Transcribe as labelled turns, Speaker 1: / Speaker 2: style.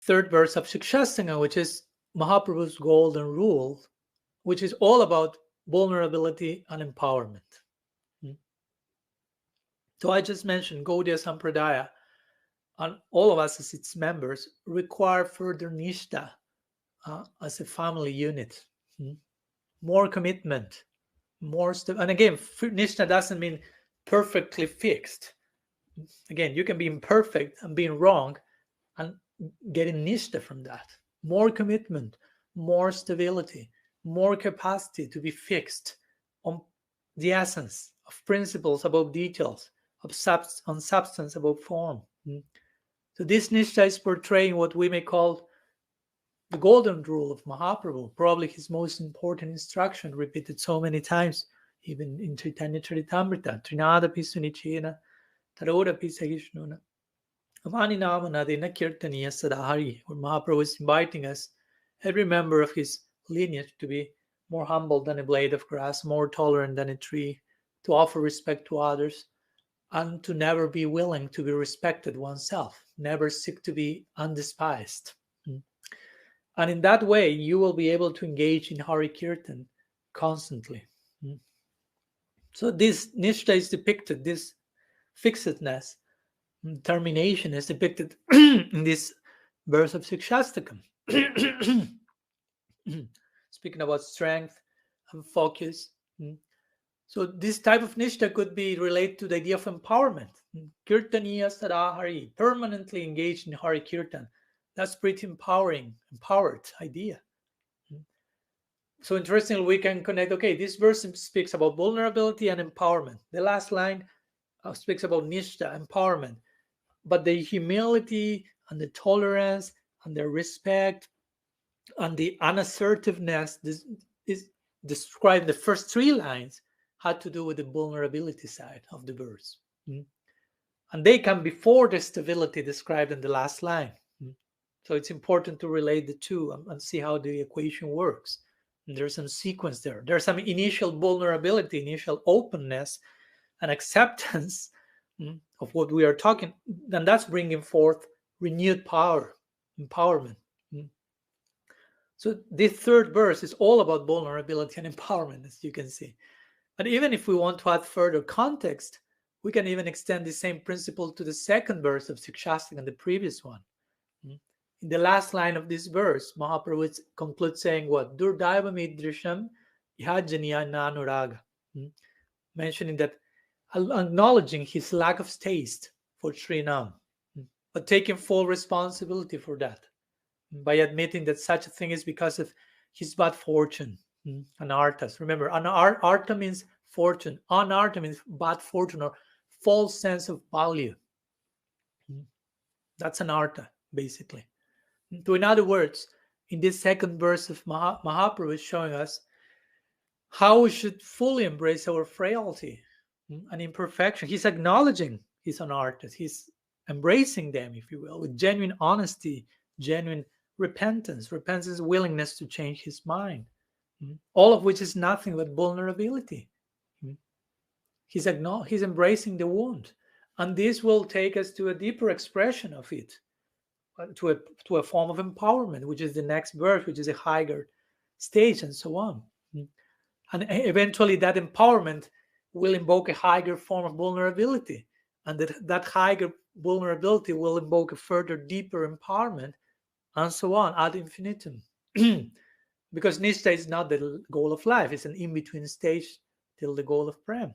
Speaker 1: third verse of Shikshastanga, which is Mahaprabhu's golden rule, which is all about vulnerability and empowerment. So I just mentioned Gaudiya Sampradaya, and all of us as its members require further nishta as a family unit. More commitment, more stuff. And again, nishta doesn't mean perfectly fixed. Again, you can be imperfect and being wrong and getting nishta from that. More commitment, more stability, more capacity to be fixed on the essence of principles above details, on substance above form. So this nishta is portraying what we may call the golden rule of Mahaprabhu, probably his most important instruction, repeated so many times, even in Chaitanya Charitamrita, Trinada Pisunichena, Taroda Pisahishnuna, Amani Namanadina Kirtaniya Sadahari, where Mahaprabhu is inviting us, every member of his lineage, to be more humble than a blade of grass, more tolerant than a tree, to offer respect to others, and to never be willing to be respected oneself, never seek to be undespised. And in that way, you will be able to engage in Hari Kirtan constantly. So this nishta is depicted, this fixedness, determination is depicted in this verse of Shikshastakam. Speaking about strength and focus. So this type of nishta could be related to the idea of empowerment. Kirtaniya Sadahari, permanently engaged in Hari Kirtan. That's pretty empowered idea. So interestingly, we can connect, okay, this verse speaks about vulnerability and empowerment. The last line speaks about nishta, empowerment. But the humility and the tolerance and the respect and the unassertiveness is described in the first three lines had to do with the vulnerability side of the verse. And they come before the stability described in the last line. So it's important to relate the two and see how the equation works. And there's some sequence there. There's some initial vulnerability, initial openness and acceptance of what we are talking, and that's bringing forth renewed power, empowerment. So this third verse is all about vulnerability and empowerment, as you can see. But even if we want to add further context, we can even extend the same principle to the second verse of Shikshastakam and the previous one. In the last line of this verse, Mahaprabhu concludes saying what? Durdaiva midrisham ihajaniya nanuraga. Mentioning that, acknowledging his lack of taste for Srinam, but taking full responsibility for that by admitting that such a thing is because of his bad fortune. Anarthas. Remember, artha means fortune. Anartha means bad fortune or false sense of value. That's anartha, basically. So in other words, in this second verse of Mahaprabhu is showing us how we should fully embrace our frailty and imperfection. He's acknowledging his anarthas. He's embracing them, if you will, with genuine honesty, genuine repentance, willingness to change his mind, all of which is nothing but vulnerability. He's embracing the wound, and this will take us to a deeper expression of it, to a form of empowerment, which is the next verse, which is a higher stage, and so on. And eventually that empowerment will invoke a higher form of vulnerability, and that higher vulnerability will invoke a further deeper empowerment, and so on ad infinitum. Because nishta is not the goal of life, it's an in-between stage till the goal of prem.